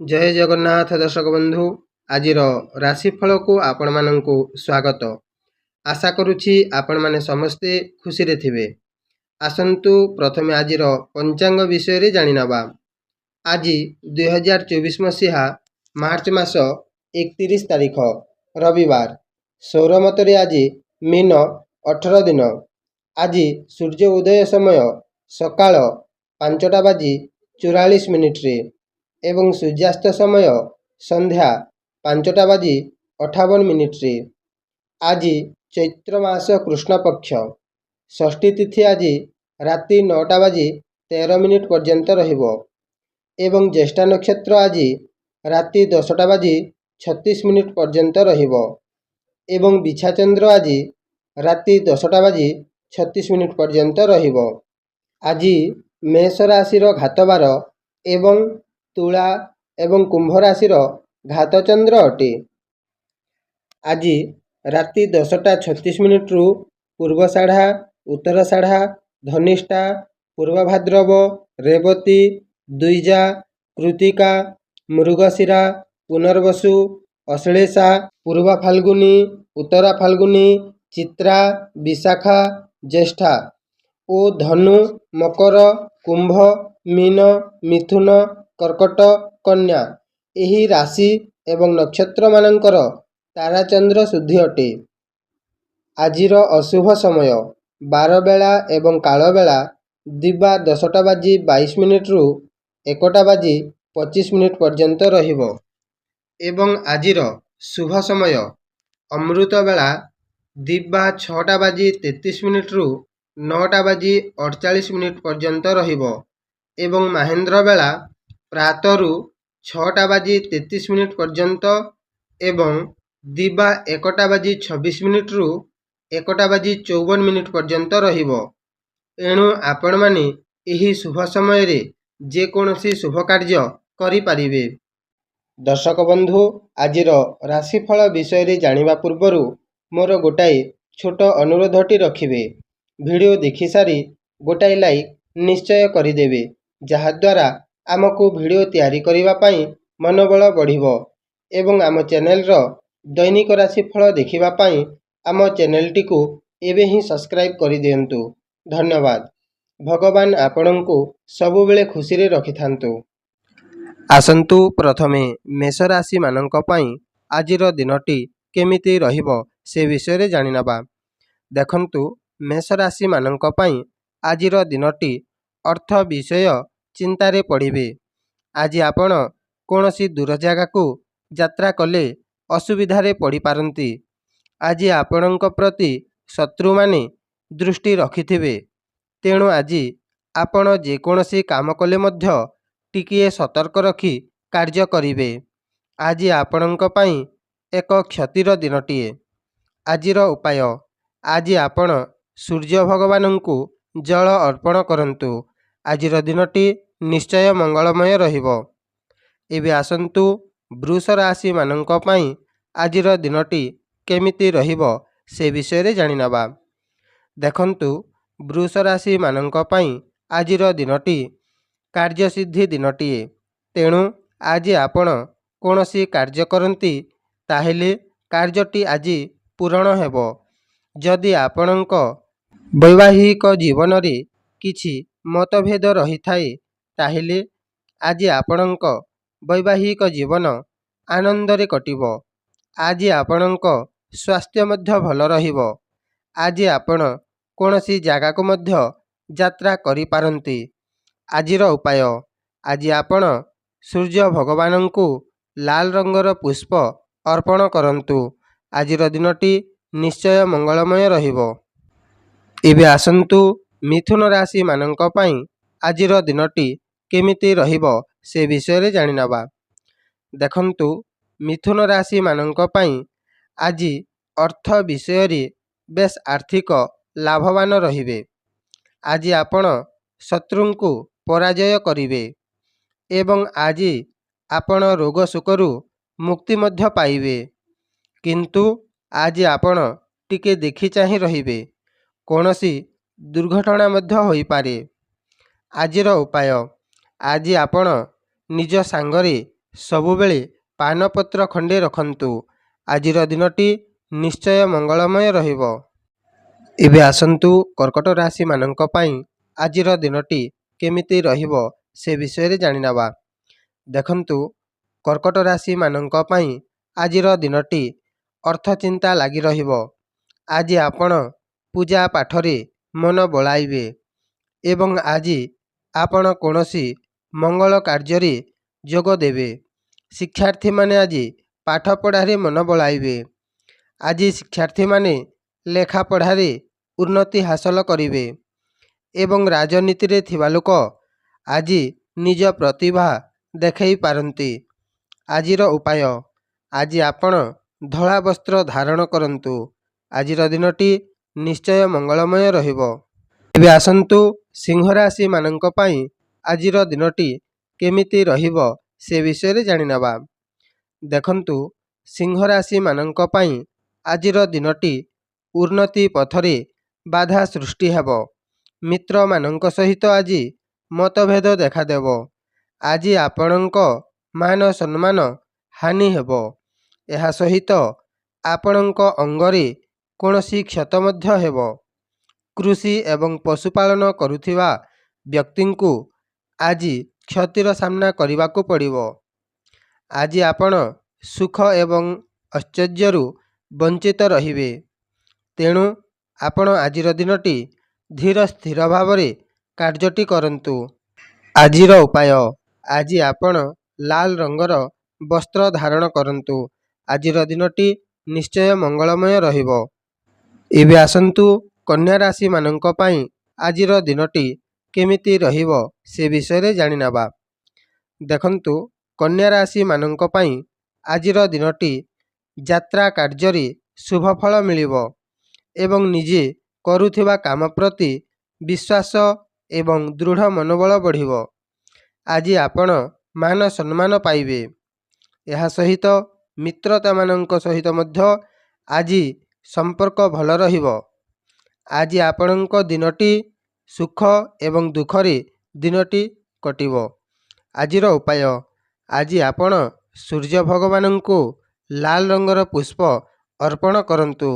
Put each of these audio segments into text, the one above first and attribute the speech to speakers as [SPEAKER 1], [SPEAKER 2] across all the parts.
[SPEAKER 1] जय जगन्नाथ दर्शक बंधु आज राशिफल को आपण मानंकु स्वागत। आशा करुछि आपण माने समस्ते खुशी रे थिबे। आसंतु प्रथमे आज पंचांग विषय रे जानि नबा। आज 2024 मसीहा मार्च मास 31 तारीख रविवार। सौरमत रे आज मीन 18 दिन। आज सूर्य उदय समय सकाळ 5:44 रे एवं सूर्यास्त समय संध्या 5:58 रे। आज चैत्र मास कृष्ण पक्ष षष्ठी तिथि आज राति 9:13 पर्यंत रहिबो एवं ज्येष्ठा नक्षत्र आज राति 10:36 पर्यंत रहिबो एवं बिछा चंद्र आज राति 10:36 पर्यंत रहिबो। आज मेष राशि घातबार एवं तुला एवं कुंभ राशि घात चंद्र अटे। आज राति 10:36 रु पूर्वषाढ़ा उत्तरषाढ़ा धनिष्ठा पूर्व भाद्रव रेवती द्विजा कृतिका मृगशिरा पुनर्वसु अश्लेषा पूर्व फाल्गुनी उत्तरा फाल्गुनी चित्रा विशाखा ज्येष्ठा ओ धनु मकर कुंभ मीन मिथुन कर्कट कन्या एही राशि एवं नक्षत्र मानकर ताराचंद्र शुद्धि अटे। आजिर अशुभ समय 12 बेला एवं काल बेला दिवा 10:22 रु 1:25 पर्यंत रहिबो एवं आजिर शुभ समय अमृत बेला दिवा 6:33 रु 9:48 पर्यंत रहिबो एवं महेंद्र बेला प्रातरु 6:33 पर्यंत एवं दिवा 1:26 रु 1:54 पर्यंत रहिबो। एणु आपण माने एही शुभ समय रे जे कोनोसी शुभ कार्य करि पारिबे। दर्शक बंधु आजिर राशिफल विषय रे जानिबा पूर्वरु मोर गोटाई छोट अनुरोधटी रखिबे। वीडियो देखि सारी गोटाई लाइक निश्चय करिदेबे जहा द्वारा आमको वीडियो तैयारी करिबा पाई मनोबल बढ़िबो एवं आम चैनल रो दैनिक राशिफल देखिबा पाई आम चैनल टी को एबे ही सब्सक्राइब करि दियंतु। धन्यवाद। भगवान आपणंकु सबु बेले खुशी रे रखिथांतु। आसंतु प्रथमे मेष राशि मानंक पाई आजिर दिनटी केमिति रहिबो से विषय रे जानि नबा। देखंतु मेष राशि मानंक पाई आजिर दिनटी अर्थ विषय चिंतारे पड़िबे। आज आपण कोनोसी दूर जागा को यात्रा कले असुविधारे पड़ी पारंती। आज आपणंक प्रति शत्रु माने दृष्टि रखिथिबे तेणु आज आपण जे कोनोसी काम कले मध्य टिकिए सतर्क रखी कार्य करिवे। आज आपणंक पाई एक क्षतिर दिनटिए। आजिर उपाय आज आपण सूर्य भगवानंकु जल अर्पण करंतु। आजिर दिनटी निश्चय मंगलमय रहिबो। एबे आसंतु वृष राशि मानंक पाई आजिर दिनटी केमिति रहिबो से विषय रे जानि नबा। देखंतु वृष राशि मानंक पाई आजिर दिनटी कार्यसिद्धि दिनटिए। तेणु आज आपण कोनोसी कार्य करंती ताहेले कार्यटी आज पूरण हेबो। जदि आपणंक वैवाहिक जीवन रे किछि मतभेद रही थाए ताहेले आज आपणंक वैवाहिक जीवन आनंद रे कटिबो। आज आपणंक स्वास्थ्य मध्य भल रहिबो। आज आपण कोनोसी जागा को मध्य यात्रा करि पारंती। आजिर उपाय आज आपण सूर्य भगवानंकु लाल रंगर पुष्प अर्पण करंतु। आजिर दिनटी निश्चय मंगलमय रहिबो। एबे आसंतु मिथुन राशि मानंक पाई आजिर दिनटी केमिति रहिबो से विषय रे जानि नबा। देखंतु मिथुन राशि मानंक पाई आज अर्थ विषय रे बेस आर्थिक लाभवान रहिबे। आज आपण शत्रुंकु पराजय करिवे एवं आज आपण रोग सुकरु मुक्ति मध्य पाइबे। किंतु आज आपण टिके देखि चाहि रहिबे कोनोसी दुर्घटना मध्य होई पारे। आजिर उपाय आज आपण निज सांगरे ସବୁବେଳେ ପାନପତ୍ର ଖଣ୍ଡେ ରଖନ୍ତୁ। ଆଜିର ଦିନଟି ନିଶ୍ଚୟ ମଙ୍ଗଳମୟ ରହିବ। ଏବେ ଆସନ୍ତୁ କର୍କଟ ରାଶିମାନଙ୍କ ପାଇଁ ଆଜିର ଦିନଟି କେମିତି ରହିବ ସେ ବିଷୟରେ ଜାଣିନେବା। ଦେଖନ୍ତୁ, କର୍କଟ ରାଶିମାନଙ୍କ ପାଇଁ ଆଜିର ଦିନଟି ଅର୍ଥଚିନ୍ତା ଲାଗି ରହିବ। ଆଜି ଆପଣ ପୂଜା ପାଠରେ ମନ ବଳାଇବେ ଏବଂ ଆଜି ଆପଣ କୌଣସି ମଙ୍ଗଳ କାର୍ଯ୍ୟରେ ଯୋଗ ଦେବେ। ଶିକ୍ଷାର୍ଥୀମାନେ ଆଜି ପାଠପଢ଼ାରେ ମନ ବଳାଇବେ। ଆଜି ଶିକ୍ଷାର୍ଥୀମାନେ ଲେଖାପଢ଼ାରେ ଉନ୍ନତି ହାସଲ କରିବେ ଏବଂ ରାଜନୀତିରେ ଥିବା ଲୋକ ଆଜି ନିଜ ପ୍ରତିଭା ଦେଖାଇ ପାରନ୍ତି। ଆଜିର ଉପାୟ, ଆଜି ଆପଣ ଧଳା ବସ୍ତ୍ର ଧାରଣ କରନ୍ତୁ। ଆଜିର ଦିନଟି ନିଶ୍ଚୟ ମଙ୍ଗଳମୟ ରହିବ। ଏବେ ଆସନ୍ତୁ ସିଂହ ରାଶିମାନଙ୍କ ପାଇଁ ଆଜିର ଦିନଟି କେମିତି ରହିବ ସେ ବିଷୟରେ ଜାଣିନେବା। ଦେଖନ୍ତୁ, ସିଂହ ରାଶିମାନଙ୍କ ପାଇଁ ଆଜିର ଦିନଟି ଉନ୍ନତି ପଥରେ ବାଧା ସୃଷ୍ଟି ହେବ। ମିତ୍ରମାନଙ୍କ ସହିତ ଆଜି ମତଭେଦ ଦେଖାଦେବ। ଆଜି ଆପଣଙ୍କ ମାନ ସମ୍ମାନ ହାନି ହେବ। ଏହା ସହିତ ଆପଣଙ୍କ ଅଙ୍ଗରେ କୌଣସି କ୍ଷତ ମଧ୍ୟ ହେବ। କୃଷି ଏବଂ ପଶୁପାଳନ କରୁଥିବା ବ୍ୟକ୍ତିଙ୍କୁ ଆଜି କ୍ଷତିର ସାମ୍ନା କରିବାକୁ ପଡ଼ିବ। ଆଜି ଆପଣ ସୁଖ ଏବଂ ଐଶ୍ୱର୍ଯ୍ୟରୁ ବଞ୍ଚିତ ରହିବେ। ତେଣୁ ଆପଣ ଆଜିର ଦିନଟି ଧୀର ସ୍ଥିର ଭାବରେ କାର୍ଯ୍ୟଟି କରନ୍ତୁ। ଆଜିର ଉପାୟ, ଆଜି ଆପଣ ଲାଲ ରଙ୍ଗର ବସ୍ତ୍ର ଧାରଣ କରନ୍ତୁ। ଆଜିର ଦିନଟି ନିଶ୍ଚୟ ମଙ୍ଗଳମୟ ରହିବ। ଏବେ ଆସନ୍ତୁ କନ୍ୟା ରାଶିମାନଙ୍କ ପାଇଁ ଆଜିର ଦିନଟି କେମିତି ରହିବ ସେ ବିଷୟରେ ଜାଣିନେବା। ଦେଖନ୍ତୁ, କନ୍ୟା ରାଶିମାନଙ୍କ ପାଇଁ ଆଜିର ଦିନଟି ଯାତ୍ରା କାର୍ଯ୍ୟରେ ଶୁଭଫଳ ମିଳିବ ଏବଂ ନିଜେ କରୁଥିବା କାମ ପ୍ରତି ବିଶ୍ୱାସ ଏବଂ ଦୃଢ଼ ମନୋବଳ ବଢ଼ିବ। ଆଜି ଆପଣ ମାନ ସମ୍ମାନ ପାଇବେ। ଏହା ସହିତ ମିତ୍ରତାମାନଙ୍କ ସହିତ ମଧ୍ୟ ଆଜି ସମ୍ପର୍କ ଭଲ ରହିବ। ଆଜି ଆପଣଙ୍କ ଦିନଟି ସୁଖ ଏବଂ ଦୁଃଖରେ ଦିନଟି କଟିବ। ଆଜିର ଉପାୟ, ଆଜି ଆପଣ ସୂର୍ଯ୍ୟ ଭଗବାନଙ୍କୁ ଲାଲ ରଙ୍ଗର ପୁଷ୍ପ ଅର୍ପଣ କରନ୍ତୁ।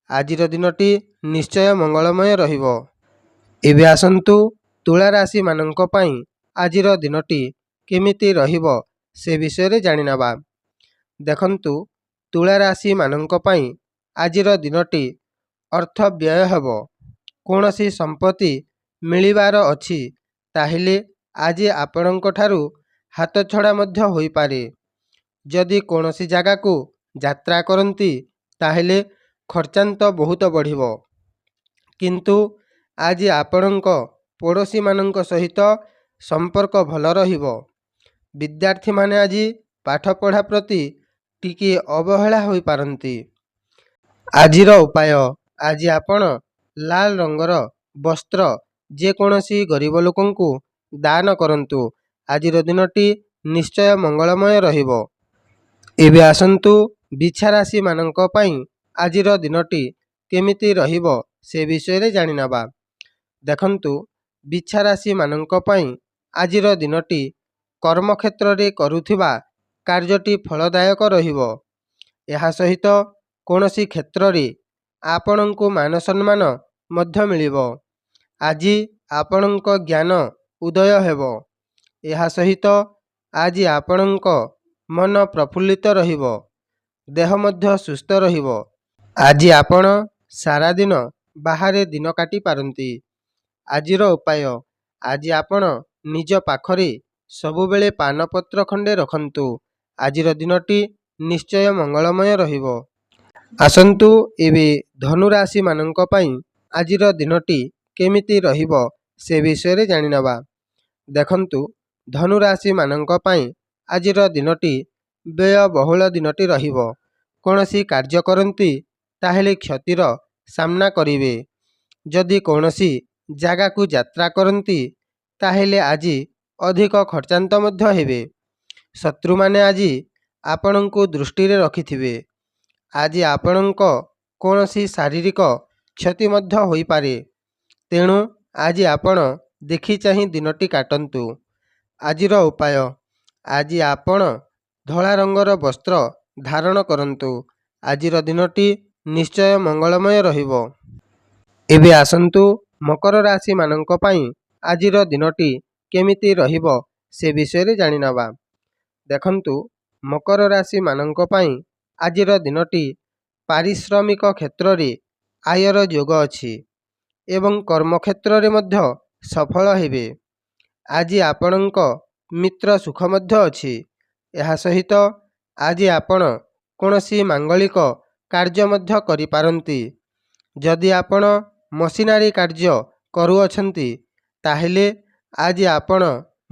[SPEAKER 1] ଆଜିର ଦିନଟି ନିଶ୍ଚୟ ମଙ୍ଗଳମୟ ରହିବ। ଏବେ ଆସନ୍ତୁ ତୁଳା ରାଶିମାନଙ୍କ ପାଇଁ ଆଜିର ଦିନଟି କେମିତି ରହିବ ସେ ବିଷୟରେ ଜାଣିନେବା। ଦେଖନ୍ତୁ, ତୁଳା ରାଶିମାନଙ୍କ ପାଇଁ ଆଜିର ଦିନଟି ଅର୍ଥ ବ୍ୟୟ ହେବ। କୌଣସି ସମ୍ପତ୍ତି ମିଳିବାର ଅଛି ତାହେଲେ ଆଜି ଆପଣଙ୍କ ଠାରୁ ହାତଛଡ଼ା ମଧ୍ୟ ହୋଇପାରେ। ଯଦି କୌଣସି ଜାଗାକୁ ଯାତ୍ରା କରନ୍ତି ତାହେଲେ ଖର୍ଚ୍ଚାନ୍ତ ବହୁତ ବଢ଼ିବ। କିନ୍ତୁ ଆଜି ଆପଣଙ୍କ ପଡ଼ୋଶୀମାନଙ୍କ ସହିତ ସମ୍ପର୍କ ଭଲ ରହିବ। ବିଦ୍ୟାର୍ଥୀମାନେ ଆଜି ପାଠପଢ଼ା ପ୍ରତି ଟିକିଏ ଅବହେଳା ହୋଇପାରନ୍ତି। ଆଜିର ଉପାୟ, ଆଜି ଆପଣ ଲାଲ ରଙ୍ଗର ବସ୍ତ୍ର ଯେକୌଣସି ଗରିବ ଲୋକଙ୍କୁ ଦାନ କରନ୍ତୁ। ଆଜିର ଦିନଟି ନିଶ୍ଚୟ ମଙ୍ଗଳମୟ ରହିବ। ଏବେ ଆସନ୍ତୁ ବିଛା ରାଶିମାନଙ୍କ ପାଇଁ ଆଜିର ଦିନଟି କେମିତି ରହିବ ସେ ବିଷୟରେ ଜାଣିନେବା। ଦେଖନ୍ତୁ, ବିଛା ରାଶିମାନଙ୍କ ପାଇଁ ଆଜିର ଦିନଟି କର୍ମକ୍ଷେତ୍ରରେ କରୁଥିବା କାର୍ଯ୍ୟଟି ଫଳଦାୟକ ରହିବ। ଏହା ସହିତ କୌଣସି କ୍ଷେତ୍ରରେ ଆପଣଙ୍କୁ ମାନ ସମ୍ମାନ ମଧ୍ୟ ମିଳିବ। ଆଜି ଆପଣଙ୍କ ଜ୍ଞାନ ଉଦୟ ହେବ। ଏହା ସହିତ ଆଜି ଆପଣଙ୍କ ମନ ପ୍ରଫୁଲ୍ଲିତ ରହିବ। ଦେହ ମଧ୍ୟ ସୁସ୍ଥ ରହିବ। ଆଜି ଆପଣ ସାରାଦିନ ବାହାରେ ଦିନ କାଟିପାରନ୍ତି। ଆଜିର ଉପାୟ, ଆଜି ଆପଣ ନିଜ ପାଖରେ ସବୁବେଳେ ପାନପତ୍ର ଖଣ୍ଡେ ରଖନ୍ତୁ। ଆଜିର ଦିନଟି ନିଶ୍ଚୟ ମଙ୍ଗଳମୟ ରହିବ। ଆସନ୍ତୁ ଏବେ ଧନୁ ରାଶିମାନଙ୍କ ପାଇଁ ଆଜିର ଦିନଟି କେମିତି ରହିବ ସେ ବିଷୟରେ ଜାଣିନେବା। ଦେଖନ୍ତୁ, ଧନୁ ରାଶିମାନଙ୍କ ପାଇଁ ଆଜିର ଦିନଟି ବ୍ୟୟବହୁଳ ଦିନଟି ରହିବ। କୌଣସି କାର୍ଯ୍ୟ କରନ୍ତି ତାହେଲେ କ୍ଷତିର ସାମ୍ନା କରିବେ। ଯଦି କୌଣସି ଜାଗାକୁ ଯାତ୍ରା କରନ୍ତି ତାହେଲେ ଆଜି ଅଧିକ ଖର୍ଚ୍ଚାନ୍ତ ମଧ୍ୟ ହେବେ। ଶତ୍ରୁମାନେ ଆଜି ଆପଣଙ୍କୁ ଦୃଷ୍ଟିରେ ରଖିଥିବେ। ଆଜି ଆପଣଙ୍କ କୌଣସି ଶାରୀରିକ କ୍ଷତି ମଧ୍ୟ ହୋଇପାରେ। ତେଣୁ ଆଜି ଆପଣ ଦେଖିଚାହିଁ ଦିନଟି କାଟନ୍ତୁ। ଆଜିର ଉପାୟ, ଆଜି ଆପଣ ଧଳା ରଙ୍ଗର ବସ୍ତ୍ର ଧାରଣ କରନ୍ତୁ। ଆଜିର ଦିନଟି ନିଶ୍ଚୟ ମଙ୍ଗଳମୟ ରହିବ। ଏବେ ଆସନ୍ତୁ ମକର ରାଶିମାନଙ୍କ ପାଇଁ ଆଜିର ଦିନଟି କେମିତି ରହିବ ସେ ବିଷୟରେ ଜାଣିନେବା। ଦେଖନ୍ତୁ, ମକର ରାଶିମାନଙ୍କ ପାଇଁ ଆଜିର ଦିନଟି ପାରିଶ୍ରମିକ କ୍ଷେତ୍ରରେ ଆୟର ଯୋଗ ଅଛି ଏବଂ କର୍ମକ୍ଷେତ୍ରରେ ମଧ୍ୟ ସଫଳ ହେବେ। ଆଜି ଆପଣଙ୍କ ମିତ୍ର ସୁଖ ମଧ୍ୟ ଅଛି। ଏହା ସହିତ ଆଜି ଆପଣ କୌଣସି ମାଙ୍ଗଳିକ କାର୍ଯ୍ୟ ମଧ୍ୟ କରିପାରନ୍ତି। ଯଦି ଆପଣ ମସିନାରୀ କାର୍ଯ୍ୟ କରୁଅଛନ୍ତି ତାହେଲେ ଆଜି ଆପଣ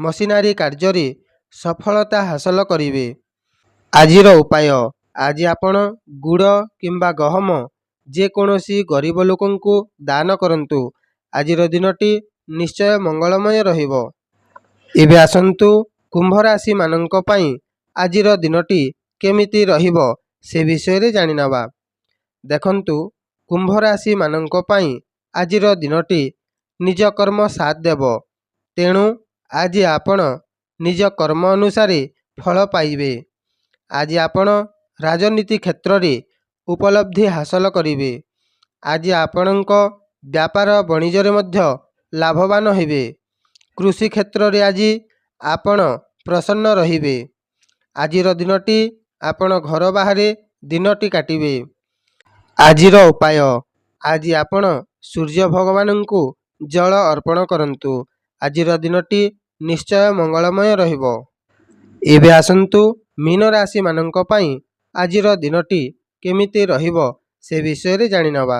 [SPEAKER 1] ମସିନାରୀ କାର୍ଯ୍ୟରେ ସଫଳତା ହାସଲ କରିବେ। ଆଜିର ଉପାୟ, ଆଜି ଆପଣ ଗୁଡ଼ କିମ୍ବା ଗହମ ଯେକୌଣସି ଗରିବ ଲୋକଙ୍କୁ ଦାନ କରନ୍ତୁ। ଆଜିର ଦିନଟି ନିଶ୍ଚୟ ମଙ୍ଗଳମୟ ରହିବ। ଏବେ ଆସନ୍ତୁ କୁମ୍ଭ ରାଶିମାନଙ୍କ ପାଇଁ ଆଜିର ଦିନଟି କେମିତି ରହିବ ସେ ବିଷୟରେ ଜାଣିନେବା। ଦେଖନ୍ତୁ, କୁମ୍ଭ ରାଶିମାନଙ୍କ ପାଇଁ ଆଜିର ଦିନଟି ନିଜ କର୍ମ ସାଥ ଦେବ। ତେଣୁ ଆଜି ଆପଣ ନିଜ କର୍ମ ଅନୁସାରେ ଫଳ ପାଇବେ। ଆଜି ଆପଣ ରାଜନୀତି କ୍ଷେତ୍ରରେ ଉପଲବ୍ଧି ହାସଲ କରିବେ। ଆଜି ଆପଣଙ୍କ ବ୍ୟାପାର ବଣିଜରେ ମଧ୍ୟ ଲାଭବାନ ହେବେ। କୃଷି କ୍ଷେତ୍ରରେ ଆଜି ଆପଣ ପ୍ରସନ୍ନ ରହିବେ। ଆଜିର ଦିନଟି ଆପଣ ଘର ବାହାରେ ଦିନଟି କାଟିବେ। ଆଜିର ଉପାୟ, ଆଜି ଆପଣ ସୂର୍ଯ୍ୟ ଭଗବାନଙ୍କୁ ଜଳ ଅର୍ପଣ କରନ୍ତୁ। ଆଜିର ଦିନଟି ନିଶ୍ଚୟ ମଙ୍ଗଳମୟ ରହିବ। ଏବେ ଆସନ୍ତୁ ମୀନ ରାଶିମାନଙ୍କ ପାଇଁ ଆଜିର ଦିନଟି କେମିତି ରହିବ ସେ ବିଷୟରେ ଜାଣିନେବା।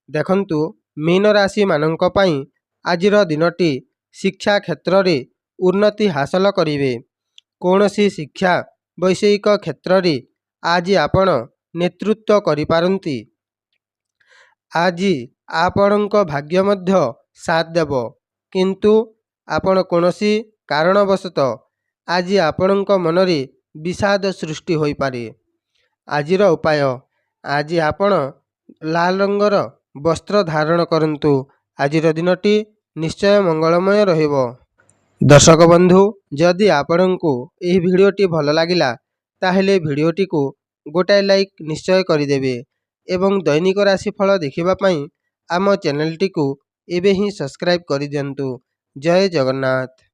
[SPEAKER 1] ଦେଖନ୍ତୁ, ମୀନ ରାଶିମାନଙ୍କ ପାଇଁ ଆଜିର ଦିନଟି ଶିକ୍ଷା କ୍ଷେତ୍ରରେ ଉନ୍ନତି ହାସଲ କରିବେ। କୌଣସି ଶିକ୍ଷା ବୈଷୟିକ କ୍ଷେତ୍ରରେ ଆଜି ଆପଣ ନେତୃତ୍ୱ କରିପାରନ୍ତି। ଆଜି ଆପଣଙ୍କ ଭାଗ୍ୟ ମଧ୍ୟ ସାଥ ଦେବ, କିନ୍ତୁ ଆପଣ କୌଣସି କାରଣବଶତଃ ଆଜି ଆପଣଙ୍କ ମନରେ ବିଷାଦ ସୃଷ୍ଟି ହୋଇପାରେ। ଆଜିର ଉପାୟ, ଆଜି ଆପଣ ଲାଲ ରଙ୍ଗର ବସ୍ତ୍ର ଧାରଣ କରନ୍ତୁ। ଆଜିର ଦିନଟି ନିଶ୍ଚୟ ମଙ୍ଗଳମୟ ରହିବ। ଦର୍ଶକ ବନ୍ଧୁ, ଯଦି ଆପଣଙ୍କୁ ଏହି ଭିଡ଼ିଓଟି ଭଲ ଲାଗିଲା ତାହେଲେ ଭିଡ଼ିଓଟିକୁ ଗୋଟାଏ ଲାଇକ୍ ନିଶ୍ଚୟ କରିଦେବେ ଏବଂ ଦୈନିକ ରାଶିଫଳ ଦେଖିବା ପାଇଁ ଆମ ଚ୍ୟାନେଲଟିକୁ ଏବେ ହିଁ ସବସ୍କ୍ରାଇବ୍ କରିଦିଅନ୍ତୁ। ଜୟ ଜଗନ୍ନାଥ।